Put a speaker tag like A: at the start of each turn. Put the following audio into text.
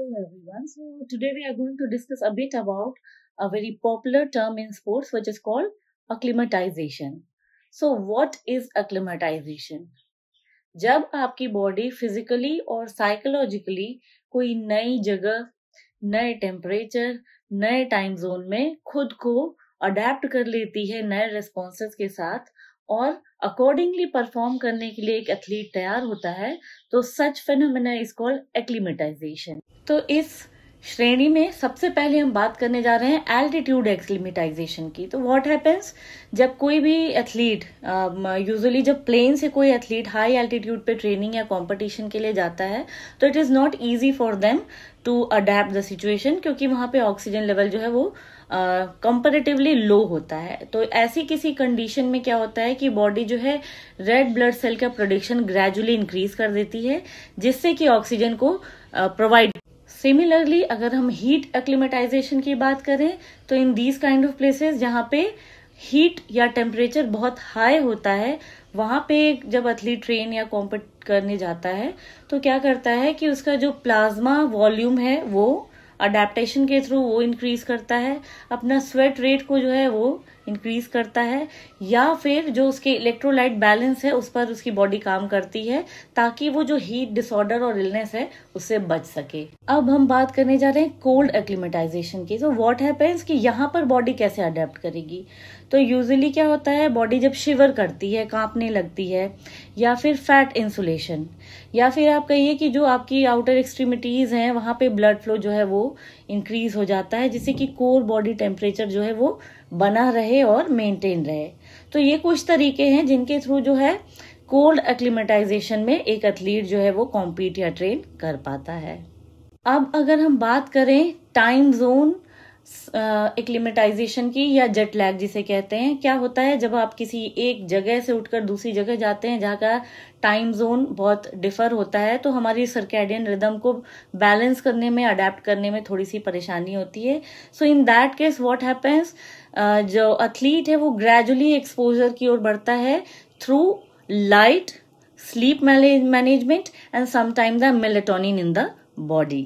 A: Hello everyone. So today we are going to discuss a bit about a very popular term in sports which is called acclimatization. So what is acclimatization? जब आपकी body physically और psychologically कोई नई जगह, नए temperature, नए time zone में खुद को अडेप्ट कर लेती है नए रिस्पॉन्सेस के साथ और अकॉर्डिंगली परफॉर्म करने के लिए एक एथलीट तैयार होता है, तो सच फेनोमेना इज कॉल्ड एक्लिमेटाइजेशन। तो इस श्रेणी में सबसे पहले हम बात करने जा रहे हैं एल्टीट्यूड एक्लिमेटाइजेशन की। तो व्हाट हैपेंस, जब कोई भी एथलीट यूजुअली जब प्लेन से कोई एथलीट हाई एल्टीट्यूड पे ट्रेनिंग या कंपटीशन के लिए जाता है, तो it is not easy for them to adapt the situation, क्योंकि वहां पे ऑक्सीजन लेवल जो है वो कंपेरेटिवली लो होता है। तो ऐसी किसी कंडीशन में क्या होता है कि बॉडी जो है रेड ब्लड सेल का प्रोडक्शन ग्रेजुअली इंक्रीज कर देती है, जिससे कि ऑक्सीजन को प्रोवाइड। सिमिलरली अगर हम हीट एक्लिमेटाइजेशन की बात करें, तो in these kind of places जहाँ पे हीट या टेम्परेचर बहुत हाई होता है, वहां पे जब एथलीट ट्रेन या कॉम्पिट करने जाता है तो क्या करता है कि उसका जो प्लाज्मा वॉल्यूम है वो अडेप्टेशन के थ्रू वो इंक्रीज करता है, अपना स्वेट रेट को जो है वो इंक्रीज करता है, या फिर जो उसके इलेक्ट्रोलाइट बैलेंस है उस पर उसकी बॉडी काम करती है ताकि वो जो हीट डिसऑर्डर और इलनेस है उससे बच सके। अब हम बात करने जा रहे हैं कोल्ड एक्लिमेटाइजेशन की। तो व्हाट हैपेंस कि यहाँ पर बॉडी कैसे अडेप्ट करेगी। तो यूजुअली क्या होता है, बॉडी जब शिवर करती है, कांपने लगती है, या फिर फैट इंसुलेशन, या फिर आप कहिए कि जो आपकी आउटर एक्सट्रीमिटीज हैं वहां पे ब्लड फ्लो जो है वो इंक्रीज हो जाता है, जिससे कि कोर बॉडी टेम्परेचर जो है वो बना रहे और मेंटेन रहे। तो ये कुछ तरीके हैं जिनके थ्रू जो है कोल्ड एक्लिमेटाइजेशन में एक एथलीट जो है वो कॉम्पीट या ट्रेन कर पाता है। अब अगर हम बात करें टाइम जोन एक्लिमेटाइजेशन की या जेट लैग जिसे कहते हैं, क्या होता है जब आप किसी एक जगह से उठकर दूसरी जगह जाते हैं जहाँ का टाइम जोन बहुत डिफर होता है, तो हमारी सर्कैडियन रिदम को बैलेंस करने में, अडेप्ट करने में थोड़ी सी परेशानी होती है। So in that case what happens, जो एथलीट है वो ग्रेजुअली एक्सपोजर की ओर बढ़ता है through light, sleep management and sometime the melatonin in the body.